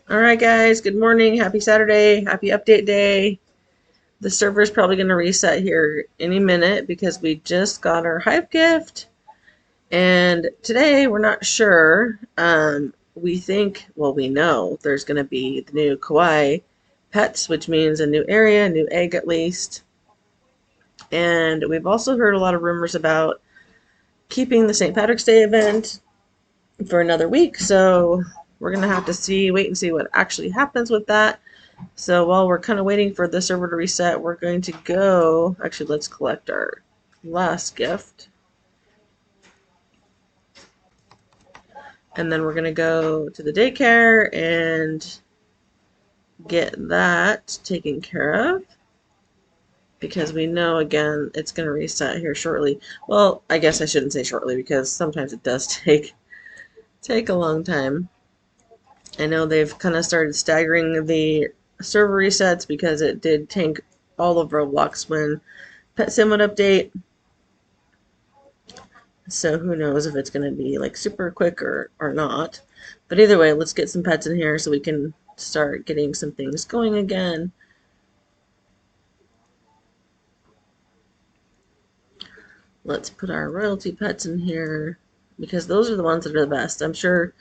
All right, guys, good morning. Happy Saturday. Happy update day. The server's probably going to reset here any minute because we just got our hype gift. And today we're not sure. We think, well, we know there's going to be the new Kawaii pets, which means a new area, a new egg at least. And we've also heard a lot of rumors about keeping the St. Patrick's Day event for another week. So we're going to have to wait and see what actually happens with that. So while we're kind of waiting for the server to reset, we're going to go. Actually, let's collect our last gift. And then we're going to go to the daycare and get that taken care of. Because we know, again, it's going to reset here shortly. Well, I guess I shouldn't say shortly because sometimes it does take a long time. I know they've kind of started staggering the server resets because it did tank all of Roblox when Pet Sim would update. So who knows if it's going to be like super quick or not. But either way, let's get some pets in here so we can start getting some things going again. Let's put our royalty pets in here because those are the ones that are the best. I'm sure,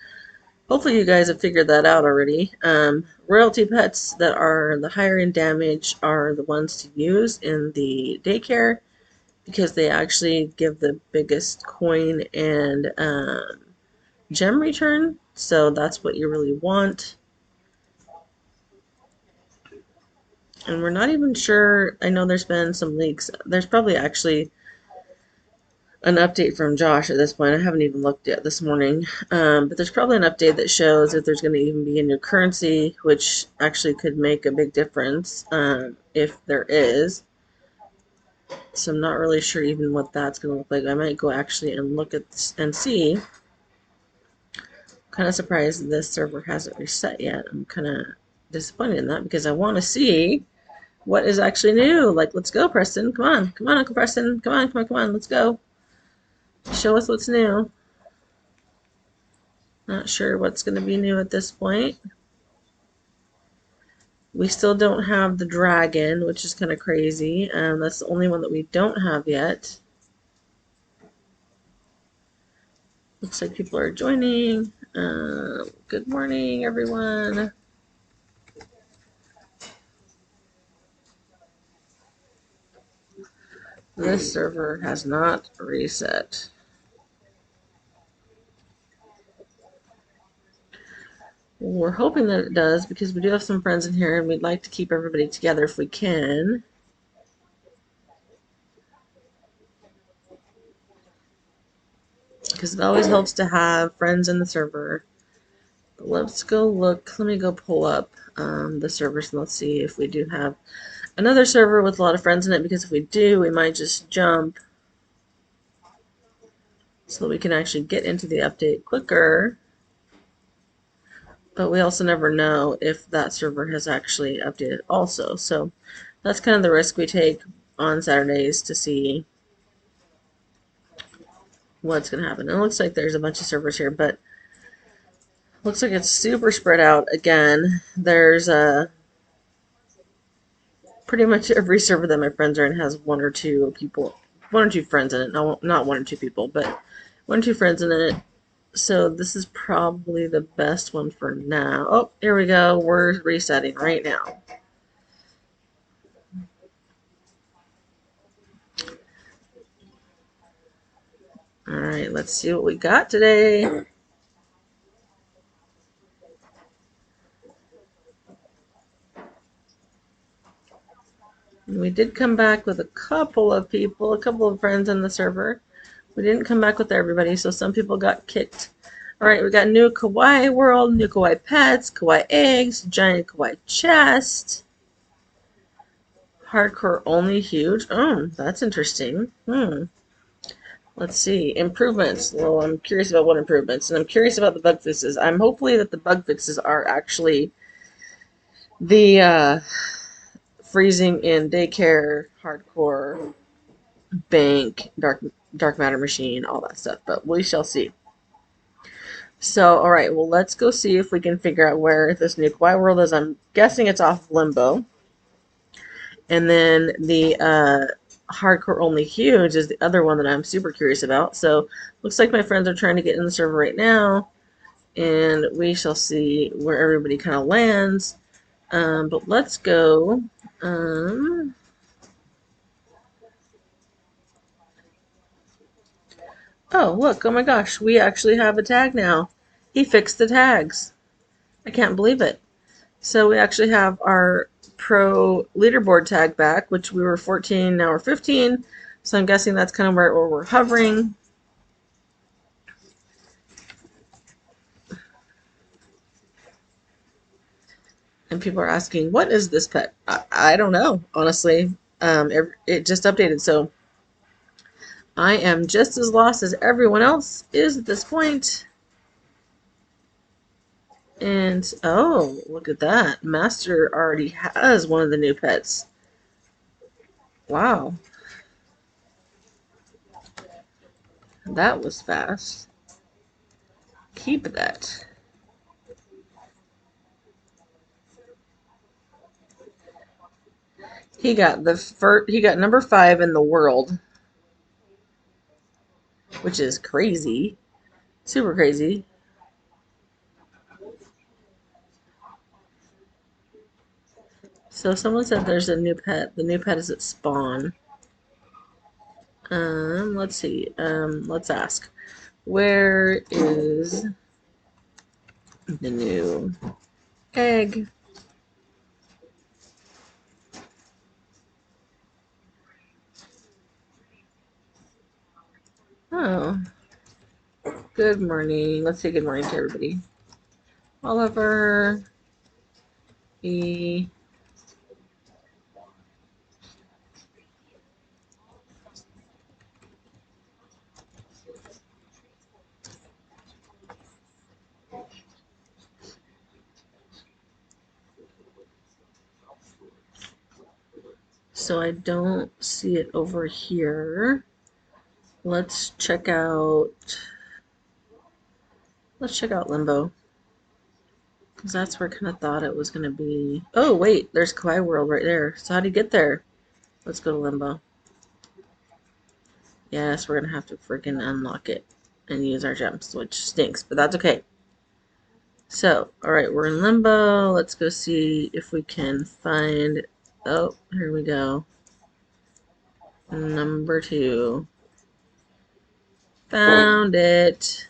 hopefully you guys have figured that out already. Royalty pets that are the higher in damage are the ones to use in the daycare because they actually give the biggest coin and gem return. So that's what you really want. And we're not even sure. I know there's been some leaks. There's probably actually an update from Josh at this point. I haven't even looked yet this morning. But there's probably an update that shows if there's going to even be a new currency, which actually could make a big difference if there is. So I'm not really sure even what that's going to look like. I might go actually and look at this and see. Kind of surprised this server hasn't reset yet. I'm kind of disappointed in that because I want to see what is actually new. Like, let's go, Preston. Come on. Come on, Uncle Preston. Come on, come on, come on. Let's go. Show us what's new. Not sure what's going to be new at this point. We still don't have the dragon, which is kind of crazy. That's the only one that we don't have yet. Looks like people are joining. Good morning, everyone. This server has not reset. We're hoping that it does because we do have some friends in here and we'd like to keep everybody together if we can. Because it always helps to have friends in the server. But let's go look. Let me go pull up the servers and let's see if we do have another server with a lot of friends in it. Because if we do, we might just jump so that we can actually get into the update quicker. But we also never know if that server has actually updated also. So that's kind of the risk we take on Saturdays to see what's going to happen. And it looks like there's a bunch of servers here, but looks like it's super spread out again. There's pretty much every server that my friends are in has one or two friends in it. No, not one or two people, but one or two friends in it. So this is probably the best one for now. Oh, here we go. We're resetting right now. All right, let's see what we got today. We did come back with a couple of people, a couple of friends in the server. We didn't come back with everybody, so some people got kicked. All right, we got new Kawaii world, new Kawaii pets, Kawaii eggs, giant Kawaii chest. Hardcore only huge. Oh, that's interesting. Let's see. Improvements. Well, I'm curious about what improvements. And I'm curious about the bug fixes. I'm hopefully that the bug fixes are actually the freezing in daycare, hardcore, bank, dark matter machine, all that stuff. But we shall see. So, all right, well, let's go see if we can figure out where this new Kawaii world is. I'm guessing it's off of Limbo. And then the hardcore only huge is the other one that I'm super curious about. So, looks like my friends are trying to get in the server right now. And we shall see where everybody kind of lands. But let's go. Oh, look. Oh my gosh. We actually have a tag now. He fixed the tags. I can't believe it. So we actually have our pro leaderboard tag back, which we were 14, now we're 15. So I'm guessing that's kind of where we're hovering. And people are asking, what is this pet? I don't know, honestly. It just updated, so I am just as lost as everyone else is at this point. And, oh, look at that. Master already has one of the new pets. Wow. That was fast. Keep that. He got he got number 5 in the world, which is crazy. Super crazy. So someone said there's a new pet. The new pet is at spawn. Let's see. Let's ask. Where is the new egg? Oh, good morning. Let's say good morning to everybody. Oliver, E. So I don't see it over here. Let's check out. Let's check out Limbo. Because that's where I kind of thought it was going to be. Oh, wait. There's Kawaii World right there. So how do you get there? Let's go to Limbo. Yes, we're going to have to freaking unlock it and use our gems, which stinks, but that's okay. So, alright, we're in Limbo. Let's go see if we can find... Oh, here we go. Number 2. Found it.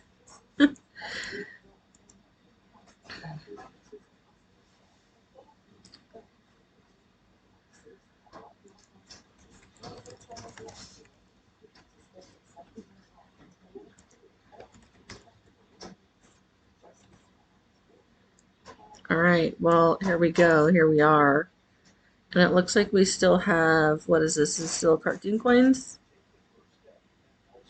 Alright, well, here we go. Here we are. And it looks like we still have... What is this? Is this still cartoon coins?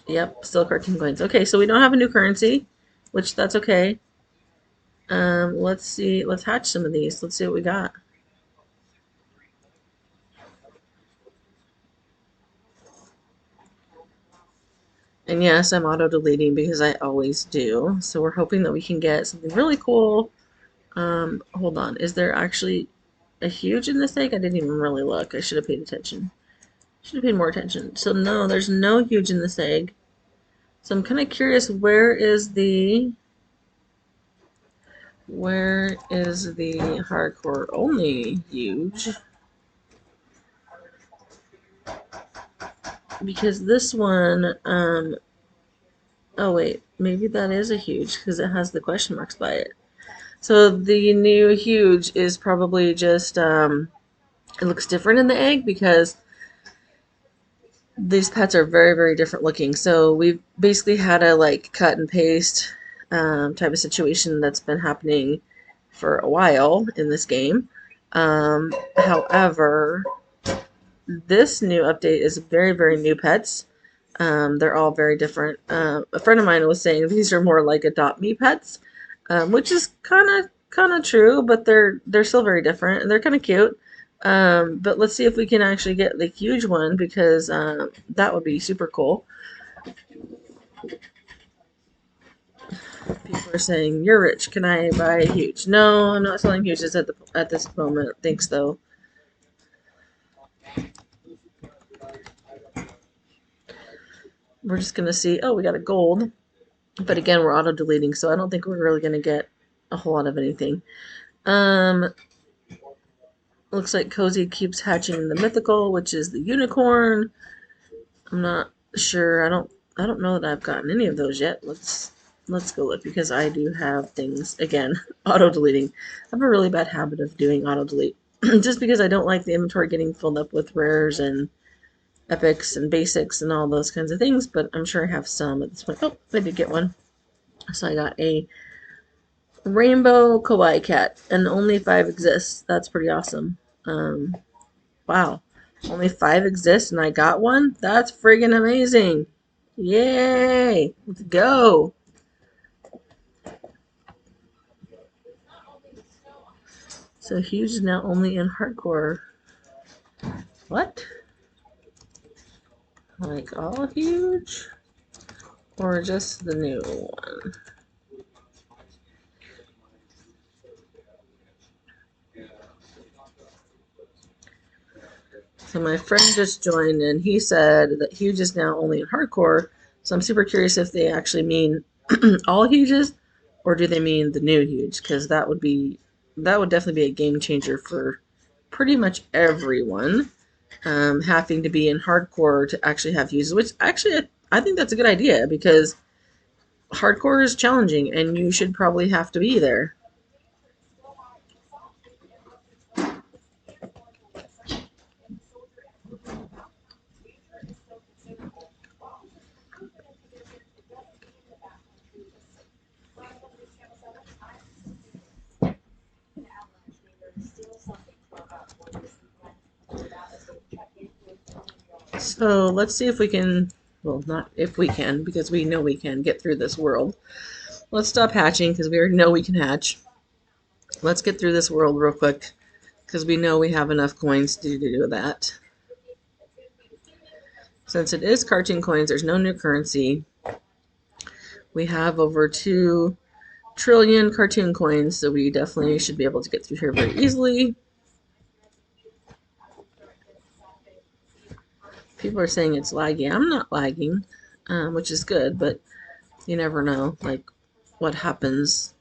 Yep, still cartoon coins. Okay, so we don't have a new currency, which that's okay. Let's see. Let's hatch some of these. Let's see what we got. And yes, I'm auto-deleting because I always do. So we're hoping that we can get something really cool. Hold on. Is there actually a huge in this egg? I didn't even really look. I should have paid attention. Should have paid more attention. So no, there's no huge in this egg. So I'm kind of curious, where is the hardcore only huge? Because this one, oh wait, maybe that is a huge because it has the question marks by it. So the new huge is probably just, it looks different in the egg because these pets are very, very different looking. So we've basically had a like cut and paste type of situation that's been happening for a while in this game. However, this new update is very, very new pets. They're all very different. A friend of mine was saying these are more like adopt me pets, which is kind of true, but they're still very different and they're kind of cute. But let's see if we can actually get the huge one because that would be super cool. People are saying, "You're rich. Can I buy a huge?" No, I'm not selling huges at this moment. Thanks, though. We're just gonna see. Oh, we got a gold, but again, we're auto deleting, so I don't think we're really gonna get a whole lot of anything. Looks like Cozy keeps hatching the mythical, which is the unicorn. I'm not sure. I don't know that I've gotten any of those yet. Let's go look, because I do have things, again, auto deleting. I have a really bad habit of doing auto delete just because I don't like the inventory getting filled up with rares and epics and basics and all those kinds of things, but I'm sure I have some at this point. Oh, I did get one. So I got a rainbow kawaii cat, and only 5 exist. That's pretty awesome. Wow. Only 5 exist and I got one? That's friggin' amazing. Yay! Let's go. So huge is now only in hardcore. What? Like all huge? Or just the new one? So my friend just joined and he said that huge is now only in hardcore. So I'm super curious if they actually mean all huges, or do they mean the new huge? Because that would definitely be a game changer for pretty much everyone. Having to be in hardcore to actually have huges, which actually I think that's a good idea, because hardcore is challenging and you should probably have to be there. So let's see if we can, well, not if we can, because we know we can get through this world. Let's stop hatching, because we already know we can hatch. Let's get through this world real quick, because we know we have enough coins to do that. Since it is cartoon coins, there's no new currency. We have over 2 trillion cartoon coins, so we definitely should be able to get through here very easily. People are saying it's laggy. I'm not lagging, which is good, but you never know, like, what happens.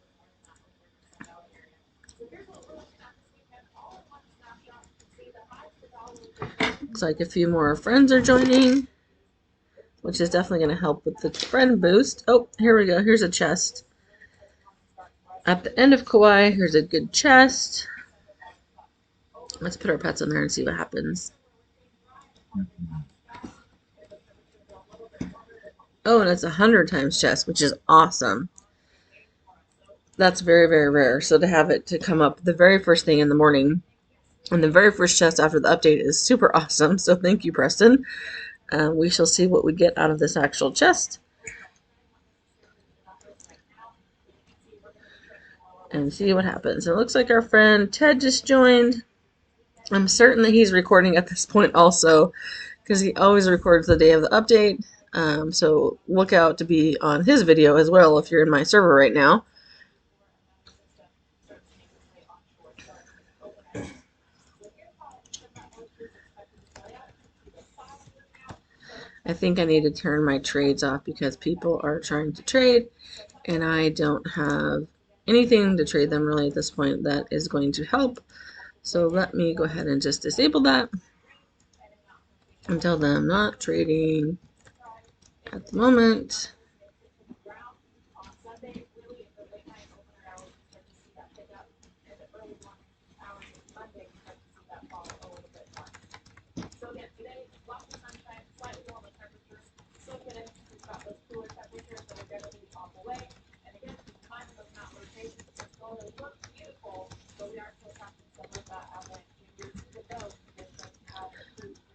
Looks like a few more friends are joining, which is definitely going to help with the friend boost. Oh, here we go. Here's a chest. At the end of Kawaii, here's a good chest. Let's put our pets in there and see what happens. Oh, and it's 100 times chest, which is awesome. That's very, very rare. So to have it to come up the very first thing in the morning, and the very first chest after the update, is super awesome. So thank you, Preston. We shall see what we get out of this actual chest. And see what happens. It looks like our friend Ted just joined. I'm certain that he's recording at this point also, because he always records the day of the update. So look out to be on his video as well if you're in my server right now. I think I need to turn my trades off because people are trying to trade and I don't have anything to trade them really at this point that is going to help. So let me go ahead and just disable that and tell them not trading at the moment.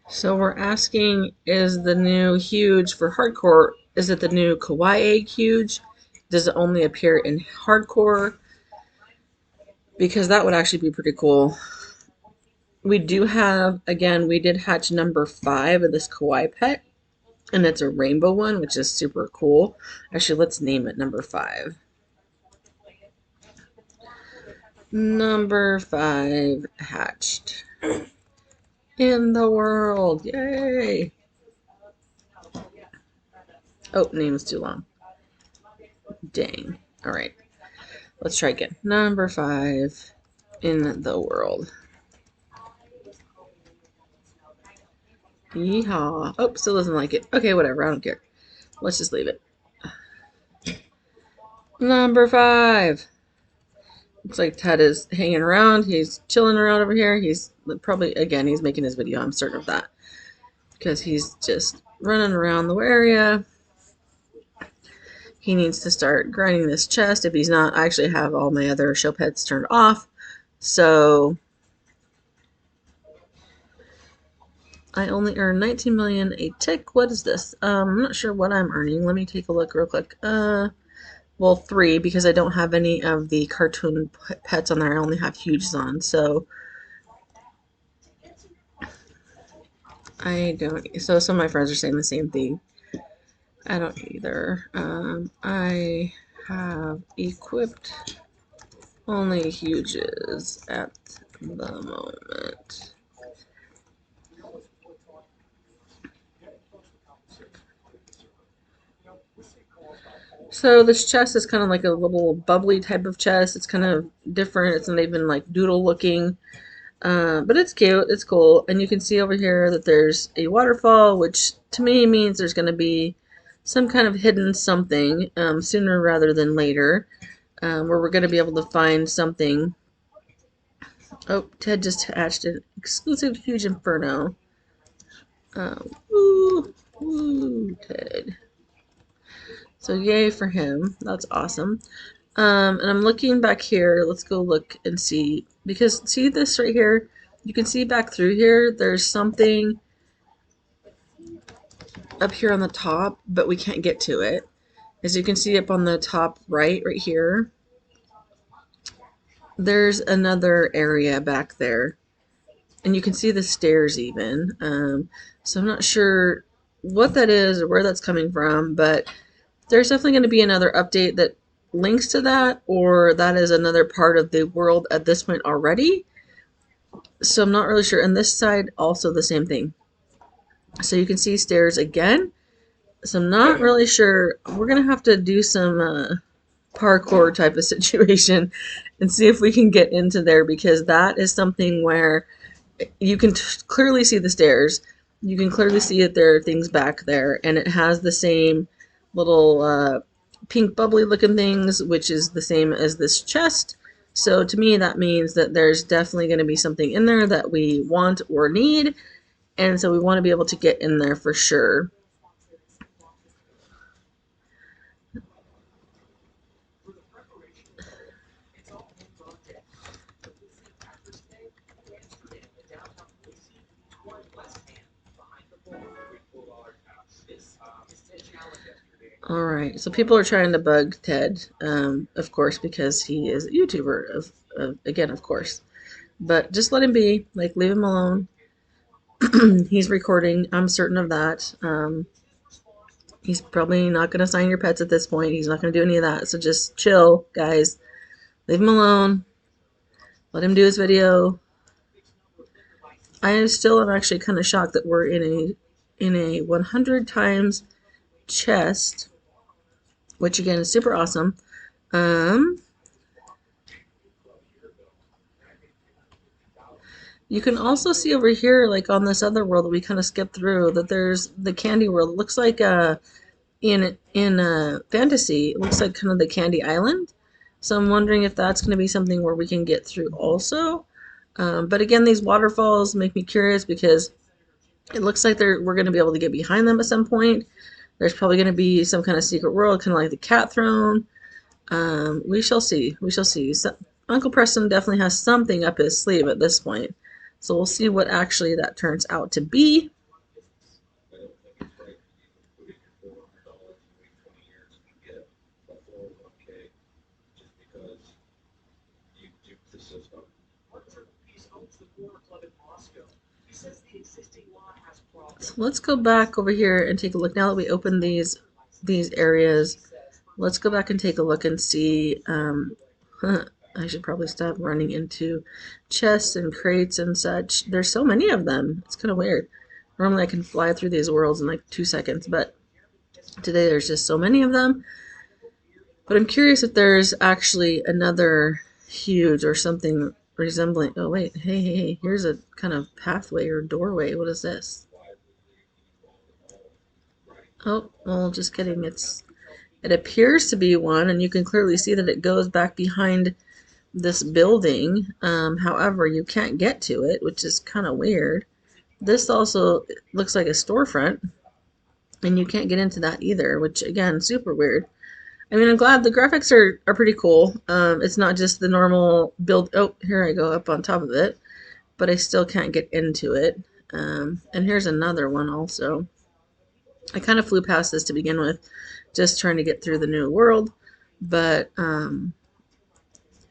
So we're asking, is the new huge for hardcore, is it the new Kawaii egg huge? Does it only appear in hardcore? Because that would actually be pretty cool. We do have, again, we did hatch number 5 of this Kawaii pet, and it's a rainbow one, which is super cool. Actually, let's name it number 5. Number 5 hatched in the world. Yay! Oh, name is too long. Dang. All right. Let's try again. Number 5 in the world. Yeehaw. Oh, still doesn't like it. Okay, whatever. I don't care. Let's just leave it. Number 5. Looks like Ted is hanging around. He's chilling around over here. He's probably, again, he's making his video. I'm certain of that. Because he's just running around the area. He needs to start grinding this chest. If he's not, I actually have all my other show pets turned off. So I only earn 19 million a tick. What is this? I'm not sure what I'm earning. Let me take a look real quick. Well, 3, because I don't have any of the cartoon pets on there. I only have huges on, so I don't. So some of my friends are saying the same thing. I don't either. I have equipped only huges at the moment. So this chest is kind of like a little bubbly type of chest. It's kind of different. It's not even like doodle looking. But it's cute. It's cool. And you can see over here that there's a waterfall, which to me means there's going to be some kind of hidden something sooner rather than later, where we're going to be able to find something. Oh, Ted just hatched an exclusive huge inferno. Woo, woo, Ted. So yay for him. That's awesome. And I'm looking back here. Let's go look and see. Because see this right here? You can see back through here. There's something up here on the top, but we can't get to it. As you can see up on the top right here, there's another area back there. And you can see the stairs even. So I'm not sure what that is or where that's coming from, but there's definitely going to be another update that links to that, or that is another part of the world at this point already. So I'm not really sure. And this side also the same thing. So you can see stairs again. So I'm not really sure. We're going to have to do some parkour type of situation and see if we can get into there, because that is something where you can clearly see the stairs. You can clearly see that there are things back there, and it has the same little pink bubbly looking things, which is the same as this chest. So to me, that means that there's definitely going to be something in there that we want or need, and so we want to be able to get in there for sure. Alright, so people are trying to bug Ted, of course, because he is a YouTuber, again, of course. But just let him be, like, leave him alone. He's recording, I'm certain of that. He's probably not going to sign your pets at this point. He's not going to do any of that, so just chill, guys. Leave him alone. Let him do his video. I still am actually kind of shocked that we're in a 100 times chest, which again is super awesome. You can also see over here, like on this other world that we kind of skipped through, that there's the candy world. It looks like in fantasy, it looks like kind of the Candy Island. So I'm wondering if that's going to be something where we can get through also. But again, these waterfalls make me curious, because it looks like we're going to be able to get behind them at some point. There's probably going to be some kind of secret world, kind of like the cat throne. We shall see. We shall see. So, Uncle Preston definitely has something up his sleeve at this point. So we'll see what actually that turns out to be. So let's go back over here and take a look. Now that we opened these areas, let's go back and take a look and see. I should probably stop running into chests and crates and such. There's so many of them. It's kind of weird. Normally I can fly through these worlds in like 2 seconds, but today there's just so many of them. But I'm curious if there's actually another huge or something resembling. Oh, wait. Hey, hey, hey. Here's a kind of pathway or doorway. What is this? Oh, well, just kidding. It appears to be one, and you can clearly see that it goes back behind this building. However, you can't get to it, which is kind of weird. This also looks like a storefront, and you can't get into that either, which again, super weird. I mean, I'm glad the graphics are pretty cool. It's not just the normal build. Oh, here I go up on top of it, but I still can't get into it. And here's another one also. I kind of flew past this to begin with, just trying to get through the new world. But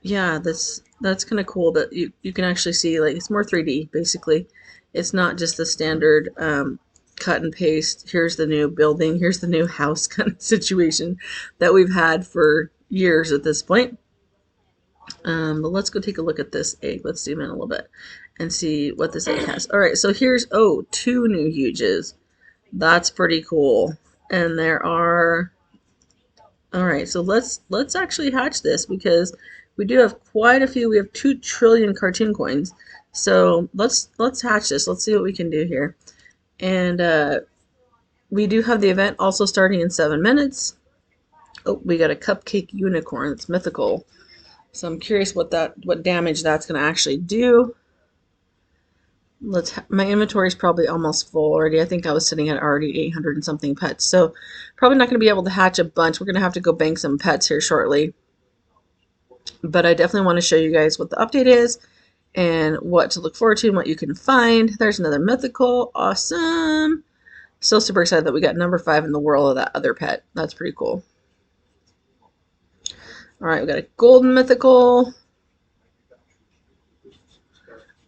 yeah, that's kind of cool that you can actually see, like, it's more 3D basically. It's not just the standard cut and paste. Here's the new building. Here's the new house kind of situation that we've had for years at this point. But let's go take a look at this egg. Let's zoom in a little bit and see what this egg has. All right, so here's, oh, 2 new huges. That's pretty cool. And there are, all right, so let's actually hatch this because we do have quite a few. We have 2 trillion cartoon coins. So let's hatch this. Let's see what we can do here. And we do have the event also starting in 7 minutes. Oh, we got a cupcake unicorn. It's mythical. So I'm curious what damage that's going to actually do. My inventory is probably almost full already. I think I was sitting at already 800 and something pets. So probably not going to be able to hatch a bunch. We're going to have to go bank some pets here shortly. But I definitely want to show you guys what the update is and what to look forward to and what you can find. There's another mythical. Awesome. So super excited that we got number 5 in the world of that other pet. That's pretty cool. All right, we got a golden mythical.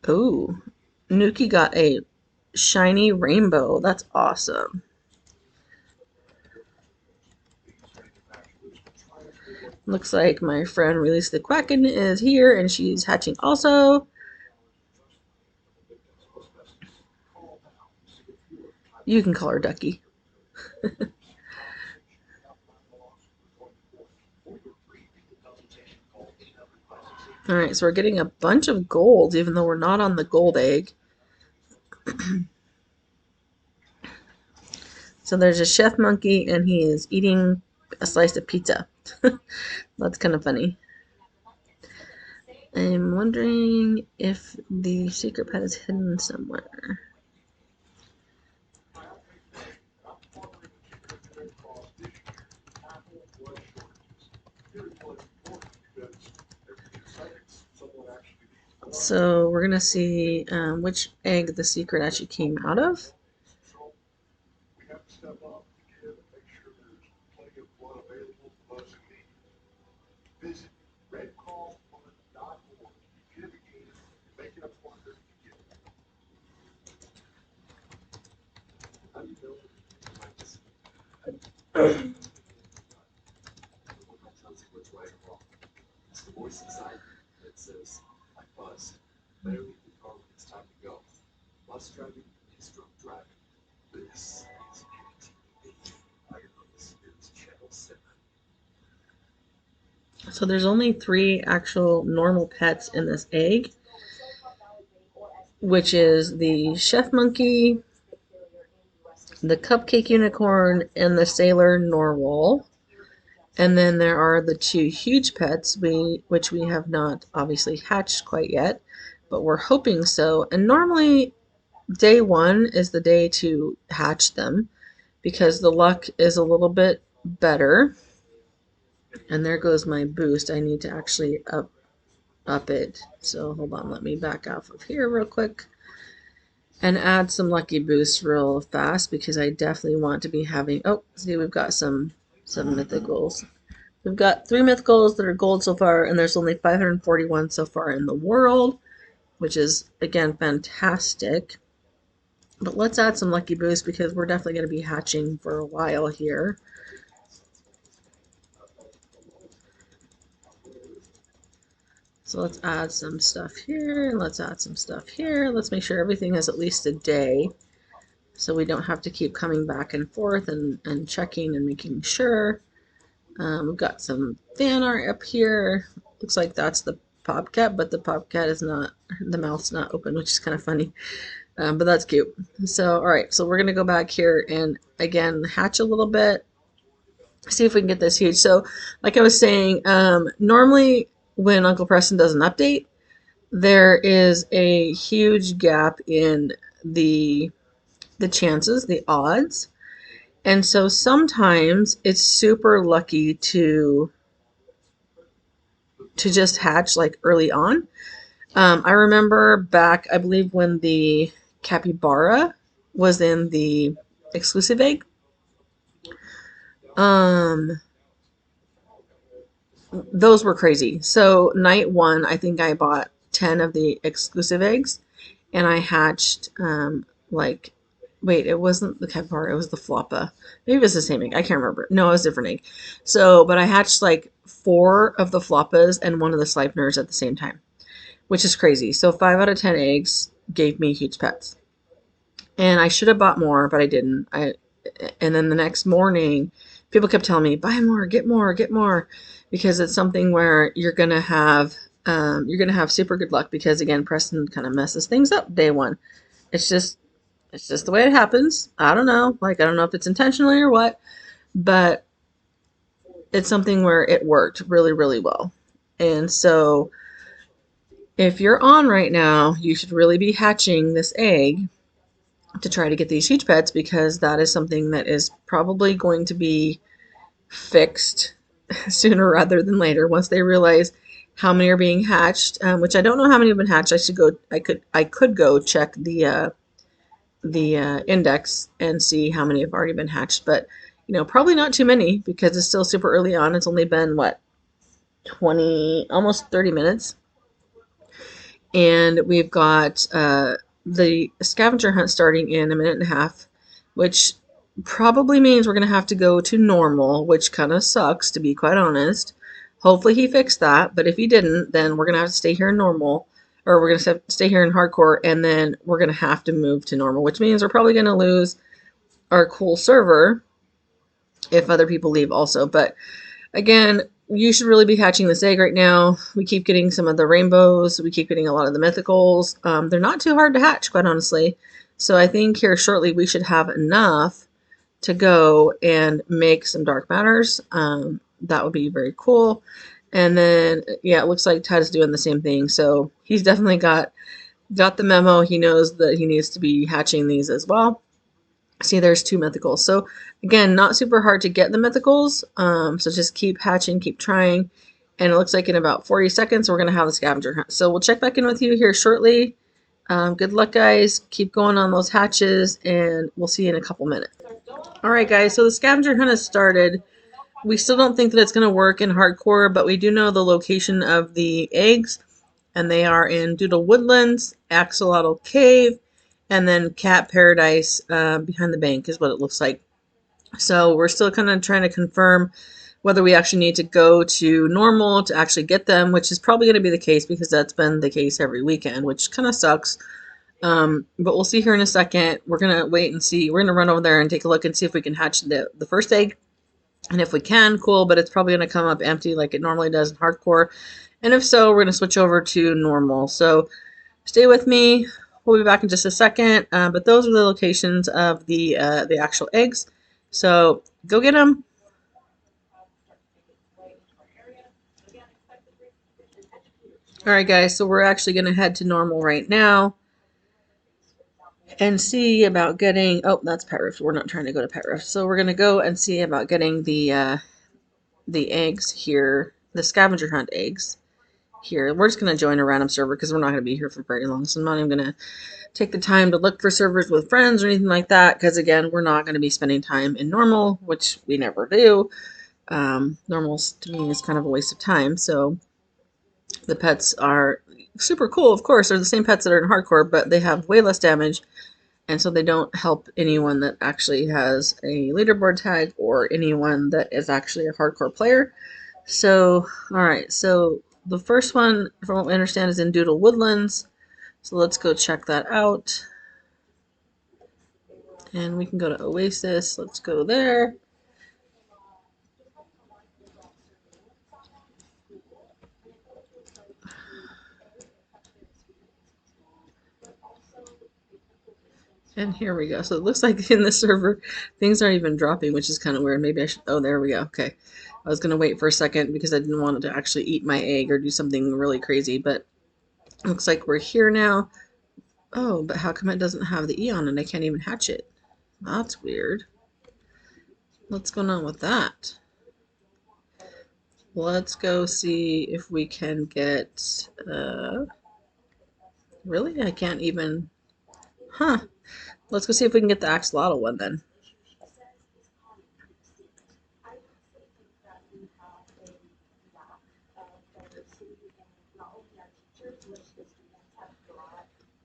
Ooh, Nuki got a shiny rainbow. That's awesome. Looks like my friend Release the Quacken is here and she's hatching also. You can call her Ducky. Alright, so we're getting a bunch of gold even though we're not on the gold egg. So there's a chef monkey and he is eating a slice of pizza. That's kind of funny. I'm wondering if the secret pet is hidden somewhere. So we're going to see which egg the secret actually came out of. So there's only 3 actual normal pets in this egg, which is the chef monkey, the cupcake unicorn, and the sailor narwhal. And then there are the 2 huge pets, which we have not obviously hatched quite yet, but we're hoping so. And normally day 1 is the day to hatch them because the luck is a little bit better. And there goes my boost. I need to actually up it. So hold on, let me back off of here real quick and add some lucky boosts real fast because I definitely want to be having, oh, see, we've got some mythicals. We've got 3 mythicals that are gold so far, and there's only 541 so far in the world, which is, again, fantastic. But let's add some lucky boosts because we're definitely going to be hatching for a while here. So let's add some stuff here. Let's add some stuff here. Let's make sure everything is at least a day, so we don't have to keep coming back and forth and checking and making sure. We've got some fan art up here. Looks like that's the Popcat, but the Popcat is not, the mouth's not open, which is kind of funny. But that's cute. So, all right, so we're going to go back here and, again, hatch a little bit. See if we can get this huge. So, like I was saying, normally when Uncle Preston does an update, there is a huge gap in the chances, the odds. And so sometimes it's super lucky to just hatch like early on. I remember back, I believe, when the capybara was in the exclusive egg. Those were crazy. So night one, I think I bought 10 of the exclusive eggs, and I hatched like, wait, it wasn't the capybara, it was the floppa. Maybe it was the same egg. I can't remember. No, it was a different egg. So, but I hatched like 4 of the floppas and 1 of the Sleipners at the same time, which is crazy. So 5 out of 10 eggs gave me huge pets. And I should have bought more, but I didn't. And then the next morning, people kept telling me, buy more, get more, get more, because it's something where you're gonna have super good luck, because again, Preston kind of messes things up day one. It's just the way it happens. I don't know. Like, I don't know if it's intentionally or what, but it's something where it worked really, really well. And so if you're on right now, you should really be hatching this egg to try to get these huge pets, because that is something that is probably going to be fixed sooner rather than later once they realize how many are being hatched, which I don't know how many have been hatched. I could go check the index and see how many have already been hatched, but probably not too many, because it's still super early on. It's only been what, 20, almost 30 minutes, and we've got the scavenger hunt starting in a minute and a half, which probably means we're going to have to go to normal, which kind of sucks, to be quite honest. Hopefully he fixed that, but if he didn't, then we're going to have to stay here in normal, or we're going to stay here in hardcore, and then we're going to have to move to normal, which means we're probably going to lose our cool server if other people leave also. But again, you should really be hatching this egg right now. We keep getting some of the rainbows. We keep getting a lot of the mythicals. They're not too hard to hatch, quite honestly. So I think here shortly we should have enough to go and make some dark matters. That would be very cool. And then, yeah, it looks like Ted's doing the same thing. So he's definitely got the memo. He knows that he needs to be hatching these as well. See, there's 2 mythicals. So again, not super hard to get the mythicals. So just keep hatching, keep trying. And it looks like in about 40 seconds, we're going to have the scavenger hunt. So we'll check back in with you here shortly. Good luck, guys. Keep going on those hatches, and we'll see you in a couple minutes. All right, guys. So the scavenger hunt has started. We still don't think that it's going to work in hardcore, but we do know the location of the eggs, and they are in Doodle Woodlands, Axolotl Cave, and then Cat Paradise behind the bank is what it looks like. So we're still kind of trying to confirm whether we actually need to go to normal to actually get them, which is probably going to be the case, because that's been the case every weekend, which kind of sucks. But we'll see here in a second. We're going to wait and see. We're going to run over there and take a look and see if we can hatch the first egg. And if we can, cool, but it's probably going to come up empty like it normally does in hardcore. And if so, we're going to switch over to normal. So stay with me. We'll be back in just a second. But those are the locations of the actual eggs. So go get them. All right, guys. So we're actually going to head to normal right now and see about getting. Oh, that's Pet Roof. We're not trying to go to Pet Roof. So we're going to go and see about getting the eggs here, the scavenger hunt eggs here. We're just going to join a random server because we're not going to be here for very long. So I'm not even going to take the time to look for servers with friends or anything like that, because again, we're not going to be spending time in normal, which we never do. Normal to me is kind of a waste of time. So the pets are super cool, of course. They're the same pets that are in hardcore, but they have way less damage, and so they don't help anyone that actually has a leaderboard tag or anyone that is actually a hardcore player. So, all right, so the first one, from what we understand, is in Doodle Woodlands. So let's go check that out. And we can go to Oasis. Let's go there. And here we go. So it looks like in the server, things aren't even dropping, which is kind of weird. Maybe I should, oh, there we go. Okay. I was going to wait for a second because I didn't want it to actually eat my egg or do something really crazy, but it looks like we're here now. Oh, but how come it doesn't have the E on and I can't even hatch it? That's weird. What's going on with that? Let's go see if we can get, really? I can't even, huh. Let's go see if we can get the axolotl one then.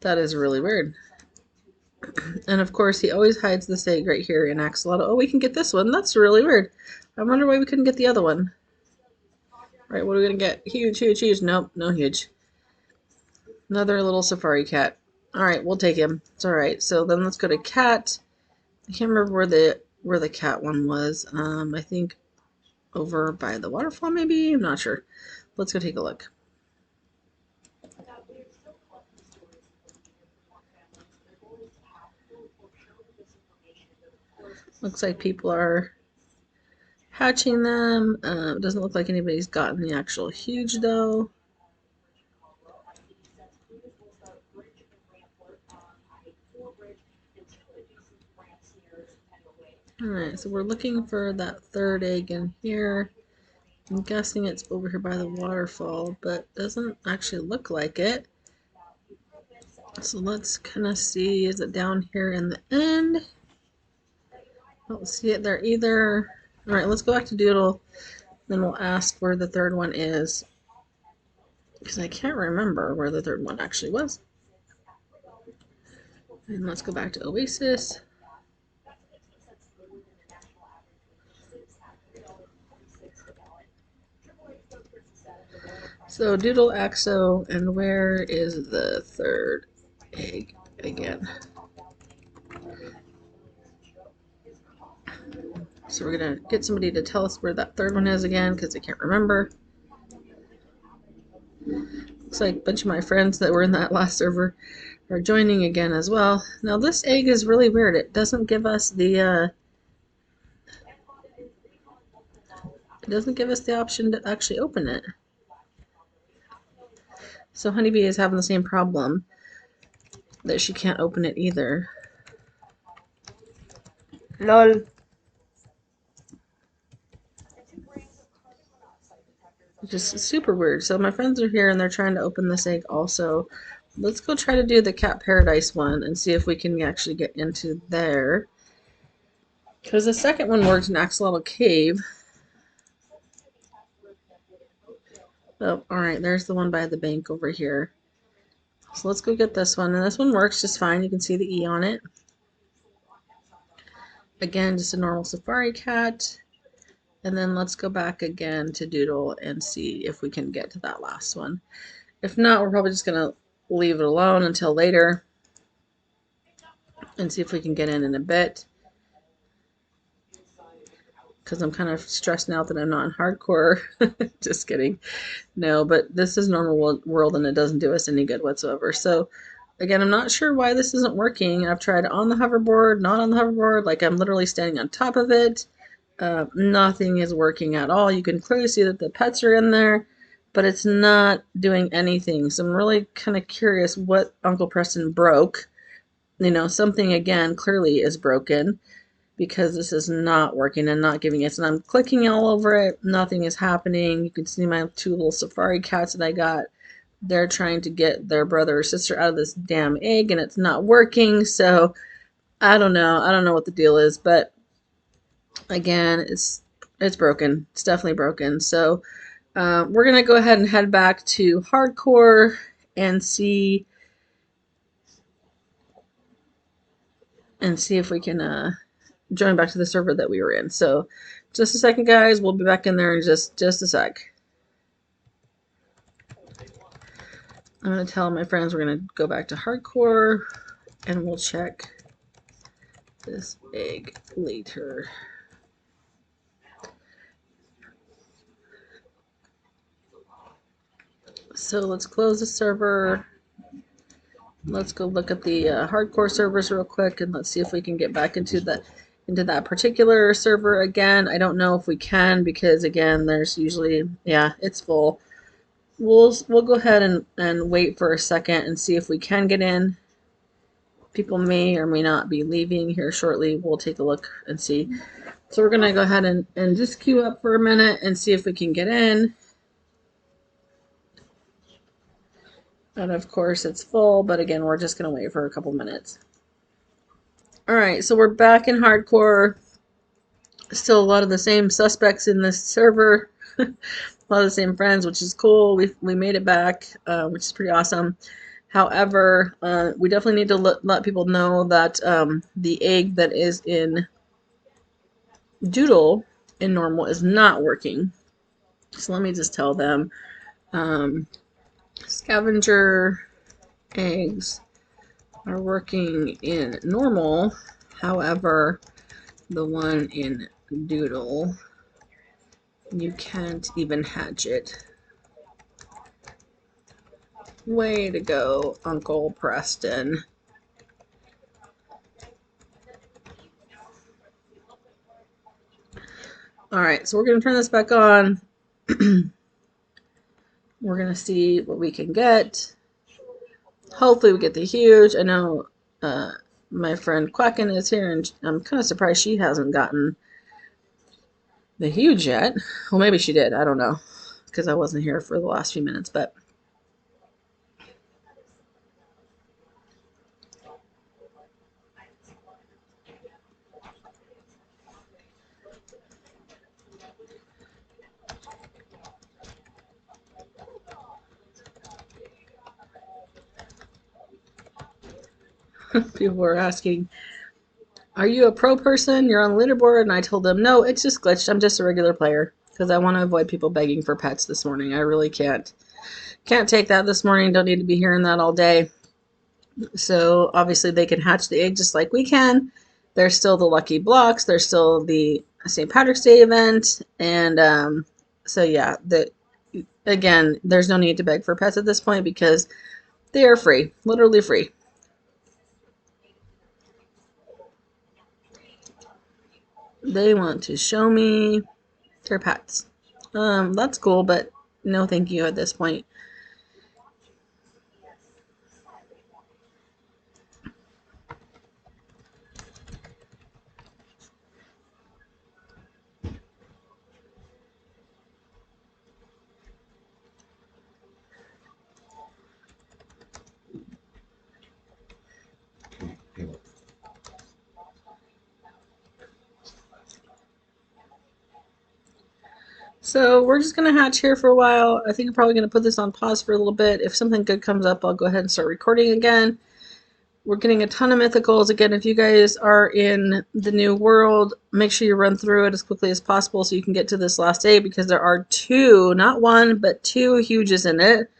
That is really weird. And of course, he always hides this egg right here in axolotl. Oh, we can get this one. That's really weird. I wonder why we couldn't get the other one. Right, what are we going to get? Huge, huge, huge. Nope, no huge. Another little safari cat. Alright, we'll take him. It's alright. So then let's go to cat. I can't remember where the cat one was. I think over by the waterfall maybe? I'm not sure. Let's go take a look. Looks like people are hatching them. It doesn't look like anybody's gotten the actual huge though. Alright, so we're looking for that third egg in here. I'm guessing it's over here by the waterfall, but doesn't actually look like it. So let's kind of see, is it down here in the end? I don't see it there either. Alright, let's go back to Doodle. Then we'll ask where the third one is. Because I can't remember where the third one actually was. And let's go back to Oasis. So Doodle, Axo, and where is the third egg again? So we're gonna get somebody to tell us where that third one is again because I can't remember. Looks like a bunch of my friends that were in that last server are joining again as well. Now this egg is really weird. It doesn't give us the option to actually open it. So Honeybee is having the same problem that she can't open it either. LOL. Just super weird. So my friends are here and they're trying to open this egg also. Let's go try to do the Cat Paradise one and see if we can actually get into there. Because the second one worked in Axolotl Cave. Oh, alright, there's the one by the bank over here. So let's go get this one. And this one works just fine. You can see the E on it. Again, just a normal safari cat. And then let's go back again to Doodle and see if we can get to that last one. If not, we're probably just going to leave it alone until later and see if we can get in a bit. Because I'm kind of stressed now that I'm not in hardcore. Just kidding. No, but this is normal world and it doesn't do us any good whatsoever. So again, I'm not sure why this isn't working. I've tried on the hoverboard, not on the hoverboard. Like I'm literally standing on top of it. Nothing is working at all. You can clearly see that the pets are in there, but it's not doing anything. So I'm really kind of curious what Uncle Preston broke. You know, something again clearly is broken because this is not working and not giving us. And I'm clicking all over it. Nothing is happening. You can see my two little safari cats that I got. They're trying to get their brother or sister out of this damn egg and it's not working. So I don't know. I don't know what the deal is, but again, it's broken. It's definitely broken. So we're going to go ahead and head back to hardcore and see if we can join back to the server that we were in. So just a second, guys. We'll be back in there in just a sec. I'm going to tell my friends we're going to go back to hardcore and we'll check this egg later. So let's close the server. Let's go look at the hardcore servers real quick and let's see if we can get back into that particular server again. I don't know if we can because again there's usually, yeah, it's full. We'll go ahead and wait for a second and see if we can get in. People may or may not be leaving here shortly. We'll take a look and see. So we're gonna go ahead and just queue up for a minute and see if we can get in. And of course it's full, but again we're just gonna wait for a couple minutes. Alright, so we're back in hardcore. Still a lot of the same suspects in this server. A lot of the same friends, which is cool. We made it back, which is pretty awesome. However, we definitely need to let people know that the egg that is in Doodle in normal is not working. So let me just tell them. Scavenger eggs are working in normal. However, the one in Doodle, you can't even hatch it. Way to go, Uncle Preston. Alright, so we're going to turn this back on. We're going to see what we can get. Hopefully we get the huge. I know my friend Quacken is here, and I'm kind of surprised she hasn't gotten the huge yet. Well, maybe she did. I don't know, because I wasn't here for the last few minutes, but... people were asking, are you a pro person? You're on the leaderboard? And I told them, no, it's just glitched. I'm just a regular player because I want to avoid people begging for pets this morning. I really can't take that this morning. Don't need to be hearing that all day. So obviously they can hatch the egg just like we can. There's still the lucky blocks. There's still the St. Patrick's Day event. And so yeah, again, there's no need to beg for pets at this point because they are free, literally free. They want to show me their pets. That's cool, but no thank you at this point. So we're just going to hatch here for a while. I think I'm probably going to put this on pause for a little bit. If something good comes up, I'll go ahead and start recording again. We're getting a ton of mythicals. Again, if you guys are in the new world, make sure you run through it as quickly as possible so you can get to this last day because there are two, not one, but two huges in it.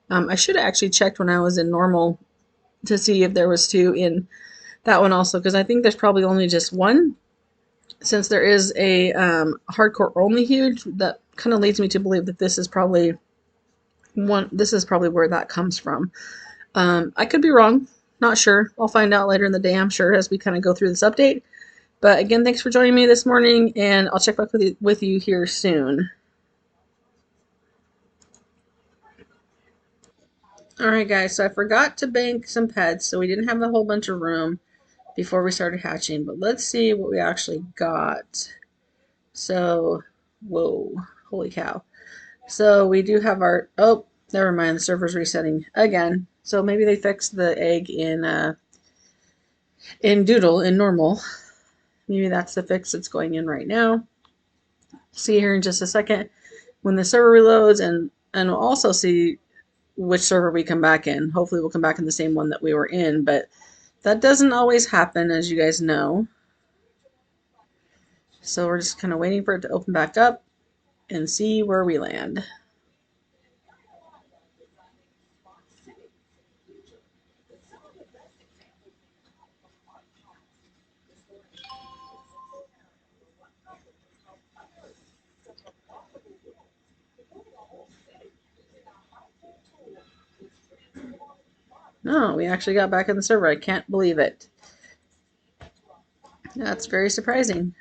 I should have actually checked when I was in normal to see if there was two in that one also because I think there's probably only just one. Since there is a hardcore only huge, that kind of leads me to believe that this is probably where that comes from. I could be wrong, not sure. I'll find out later in the day, I'm sure, as we kind of go through this update. But again, thanks for joining me this morning, and I'll check back with you here soon. Alright guys, so I forgot to bank some pets, so we didn't have a whole bunch of room before we started hatching, but let's see what we actually got. So, whoa, holy cow. So we do have our, oh, never mind, the server's resetting again. So maybe they fixed the egg in Doodle, in normal. Maybe that's the fix that's going in right now. See here in just a second when the server reloads, and we'll also see which server we come back in. Hopefully we'll come back in the same one that we were in, but that doesn't always happen, as you guys know. So we're just kind of waiting for it to open back up and see where we land. No, we actually got back in the server. I can't believe it. That's very surprising.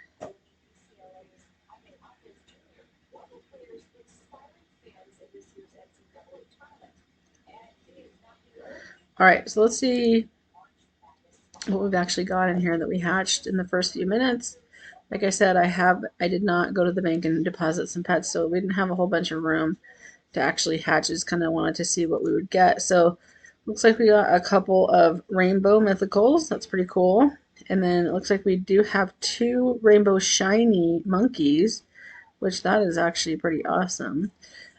All right, so let's see what we've actually got in here that we hatched in the first few minutes. Like I said, I did not go to the bank and deposit some pets, so we didn't have a whole bunch of room to actually hatch. Just kind of wanted to see what we would get. So looks like we got a couple of rainbow mythicals. That's pretty cool. And then it looks like we do have 2 rainbow shiny monkeys, which that is actually pretty awesome.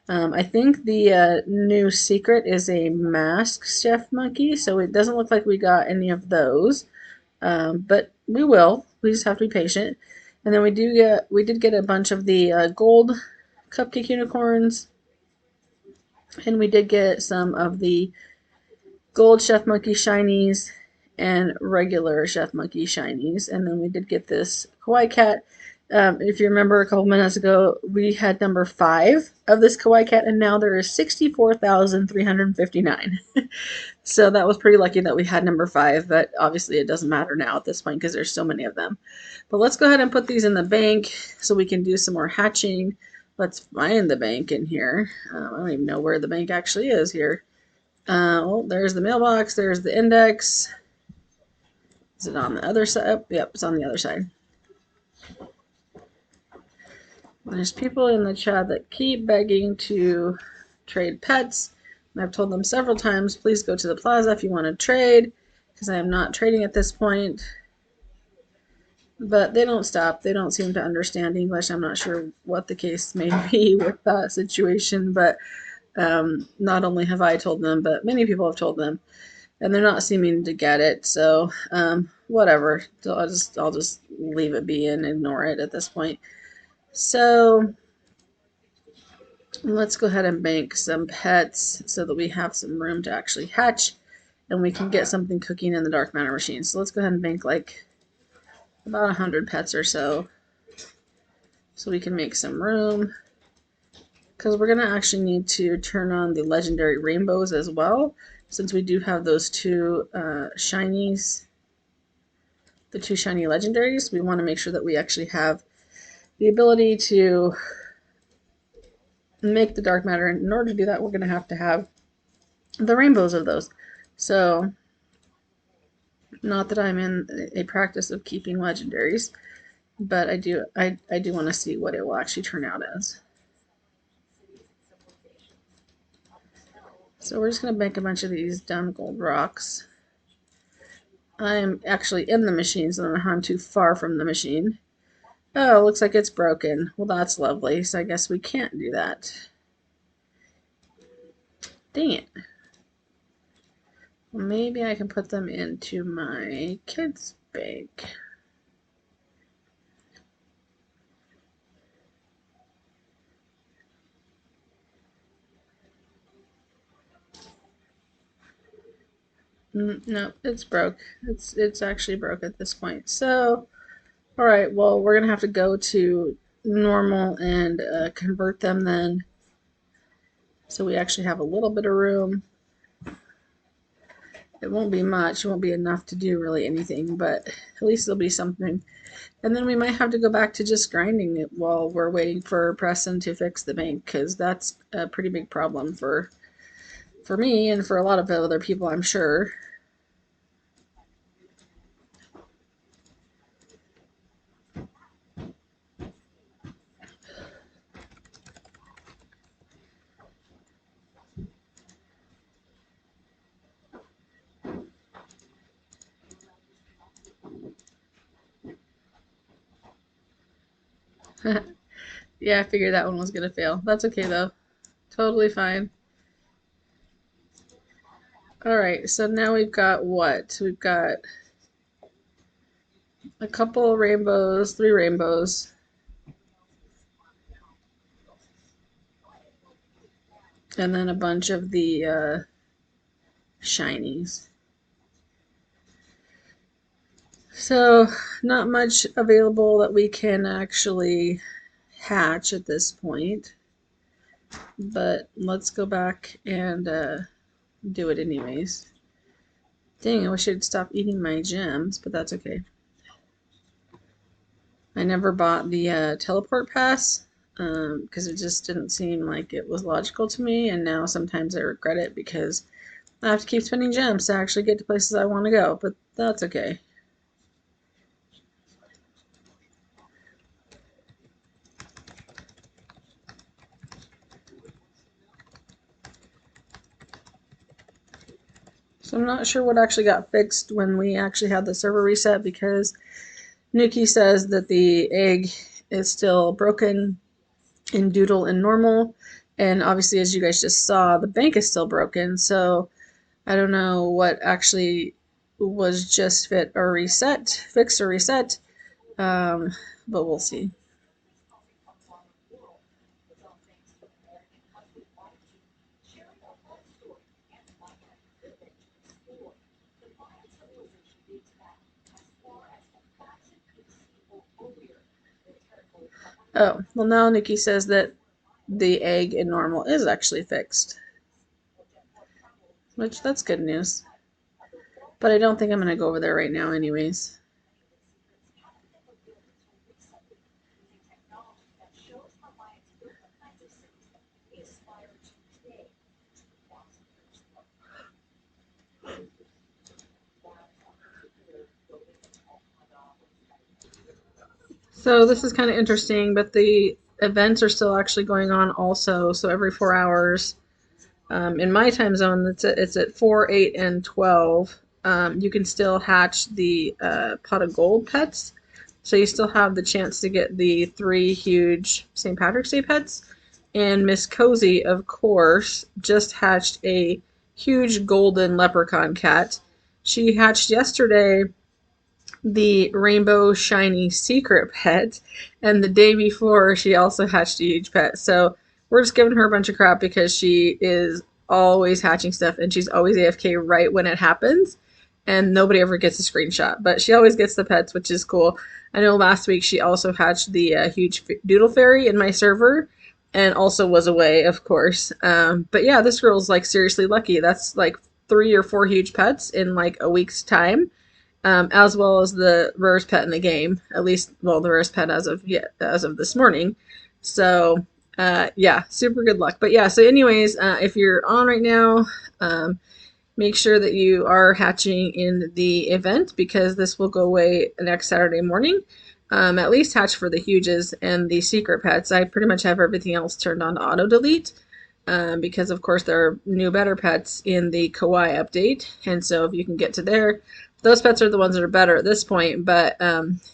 I think the new secret is a masked chef monkey, so it doesn't look like we got any of those. But we will. We just have to be patient. And then we did get a bunch of the gold cupcake unicorns, and we did get some of the gold Chef Monkey shinies and regular Chef Monkey shinies. And then we did get this Kawaii cat. If you remember a couple minutes ago, we had number 5 of this Kawaii cat, and now there is 64,359. So that was pretty lucky that we had number 5, but obviously it doesn't matter now at this point because there's so many of them. But let's go ahead and put these in the bank so we can do some more hatching. Let's find the bank in here. I don't even know where the bank actually is here. Well, there's the mailbox. There's the index. Is it on the other side? Oh, yep, it's on the other side. There's people in the chat that keep begging to trade pets. And I've told them several times, please go to the plaza if you want to trade, because I am not trading at this point. But they don't stop. They don't seem to understand English. I'm not sure what the case may be with that situation, but not only have I told them, but many people have told them, and they're not seeming to get it. So whatever. I'll just leave it be and ignore it at this point. So let's go ahead and bank some pets so that we have some room to actually hatch, and we can get something cooking in the dark matter machine. So let's go ahead and bank like about 100 pets or so we can make some room, because we're going to actually need to turn on the legendary rainbows as well, since we do have those 2 shinies, the 2 shiny legendaries. We want to make sure that we actually have the ability to make the dark matter, and in order to do that, we're going to have the rainbows of those. So, not that I'm in a practice of keeping legendaries, but I do want to see what it will actually turn out as. So we're just going to make a bunch of these dumb gold rocks. I'm actually in the machine, so I'm too far from the machine. Oh, looks like it's broken. Well, that's lovely, so I guess we can't do that. Dang it. Well, maybe I can put them into my kids' bank. No, it's broke. It's actually broke at this point. So, all right. Well, we're gonna have to go to normal and convert them then, so we actually have a little bit of room. It won't be much. It won't be enough to do really anything, but at least there'll be something. And then we might have to go back to just grinding it while we're waiting for Preston to fix the bank, because that's a pretty big problem for me and for a lot of other people, I'm sure. Yeah, I figured that one was gonna fail. That's okay though. Totally fine. Alright, so now we've got what? We've got a couple rainbows, 3 rainbows. And then a bunch of the shinies. So, not much available that we can actually hatch at this point. But let's go back and do it anyways. Dang, I wish I'd stop eating my gems, but that's okay. I never bought the teleport pass because it just didn't seem like it was logical to me, and now sometimes I regret it because I have to keep spending gems to actually get to places I want to go, but that's okay. So I'm not sure what actually got fixed when we actually had the server reset because Nuki says that the egg is still broken in Doodle and normal, and obviously as you guys just saw, the bank is still broken, so I don't know what actually was just fixed or reset, but we'll see. Oh, well now Nikki says that the egg in normal is actually fixed, which that's good news. But I don't think I'm going to go over there right now anyways. So this is kind of interesting, but the events are still actually going on also. So every 4 hours, in my time zone, it's at 4, 8, and 12. You can still hatch the pot of gold pets. So you still have the chance to get the 3 huge St. Patrick's Day pets. And Miss Cozy, of course, just hatched a huge golden leprechaun cat. She hatched yesterday the rainbow shiny secret pet, and the day before she also hatched a huge pet. So we're just giving her a bunch of crap because she is always hatching stuff and she's always AFK right when it happens, and nobody ever gets a screenshot. But she always gets the pets, which is cool. I know last week she also hatched the huge doodle fairy in my server. And also was away, of course. But yeah, this girl's like seriously lucky. That's like 3 or 4 huge pets in like a week's time, as well as the rarest pet in the game. At least, well, the rarest pet as of this morning. So, yeah, super good luck. But yeah, so anyways, if you're on right now, make sure that you are hatching in the event because this will go away next Saturday morning. At least hatch for the huges and the secret pets. I pretty much have everything else turned on to auto delete. Because of course there are new better pets in the Kawaii update, and so if you can get to there, those pets are the ones that are better at this point. But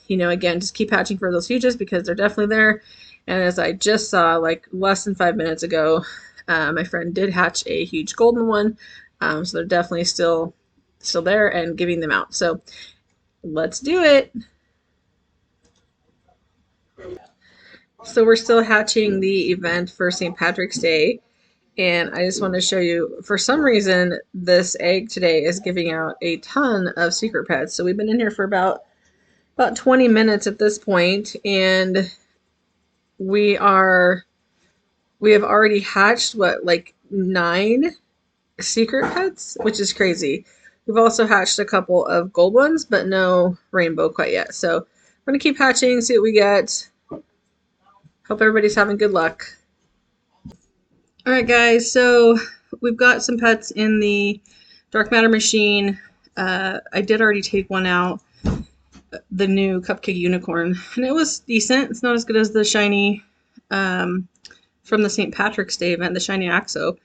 you know, again, just keep hatching for those huges because they're definitely there. And as I just saw like less than 5 minutes ago, my friend did hatch a huge golden one, so they're definitely still there and giving them out. So let's do it. So we're still hatching the event for St. Patrick's Day. And I just want to show you, for some reason, this egg today is giving out a ton of secret pets. So we've been in here for about 20 minutes at this point, and we have already hatched what, like 9 secret pets, which is crazy. We've also hatched a couple of gold ones, but no rainbow quite yet. So we're gonna keep hatching, see what we get. Hope everybody's having good luck. All right, guys, so we've got some pets in the dark matter machine. I did already take one out, the new cupcake unicorn, and it was decent. It's not as good as the shiny from the St. Patrick's Day event, the shiny Axo,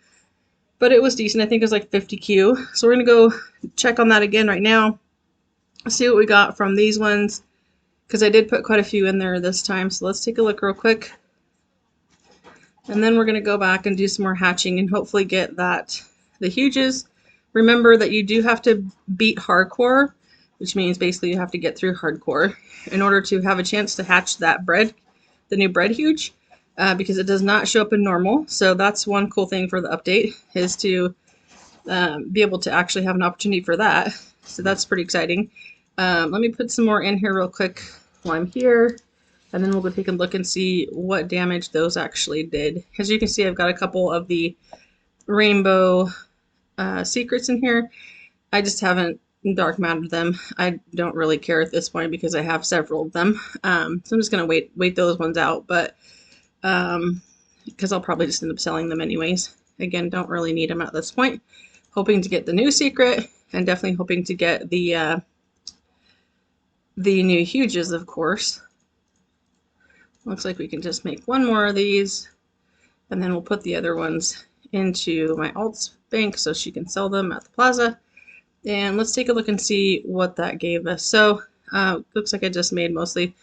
but it was decent. I think it was like 50Q. So we're gonna go check on that again right now, see what we got from these ones, because I did put quite a few in there this time. So let's take a look real quick. And then we're going to go back and do some more hatching and hopefully get the huges. Remember that you do have to beat hardcore, which means basically you have to get through hardcore in order to have a chance to hatch that the new bread huge, because it does not show up in normal. So that's one cool thing for the update, is to be able to actually have an opportunity for that. So that's pretty exciting. Let me put some more in here real quick while I'm here. And then we'll go take a look and see what damage those actually did. As you can see, I've got a couple of the rainbow secrets in here. I just haven't dark matter them. I don't really care at this point because I have several of them. So I'm just gonna wait those ones out, but because I'll probably just end up selling them anyways. Again, don't really need them at this point. Hoping to get the new secret, and definitely hoping to get the new huges, of course. Looks like we can just make one more of these, and then we'll put the other ones into my alts bank so she can sell them at the plaza. And let's take a look and see what that gave us. So looks like I just made mostly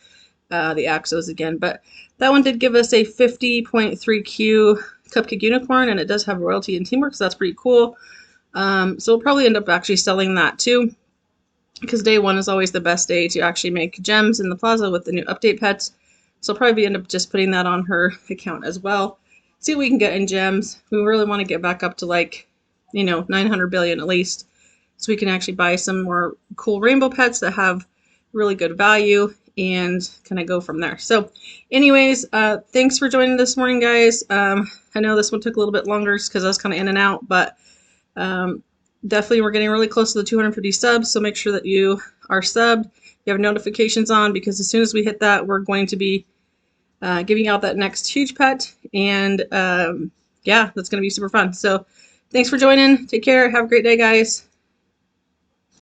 the Axos again, but that one did give us a 50.3Q Cupcake Unicorn, and it does have royalty and teamwork, so that's pretty cool. So we'll probably end up actually selling that too, because day one is always the best day to actually make gems in the plaza with the new update pets. So I'll probably end up just putting that on her account as well. See what we can get in gems. We really want to get back up to like, 900 billion at least, so we can actually buy some more cool rainbow pets that have really good value and kind of go from there. So anyways, thanks for joining this morning, guys. I know this one took a little bit longer just because I was kind of in and out, but definitely we're getting really close to the 250 subs, so make sure that you are subbed, you have notifications on, because as soon as we hit that, we're going to be giving out that next huge pet, and yeah, that's going to be super fun. So thanks for joining. Take care. Have a great day, guys.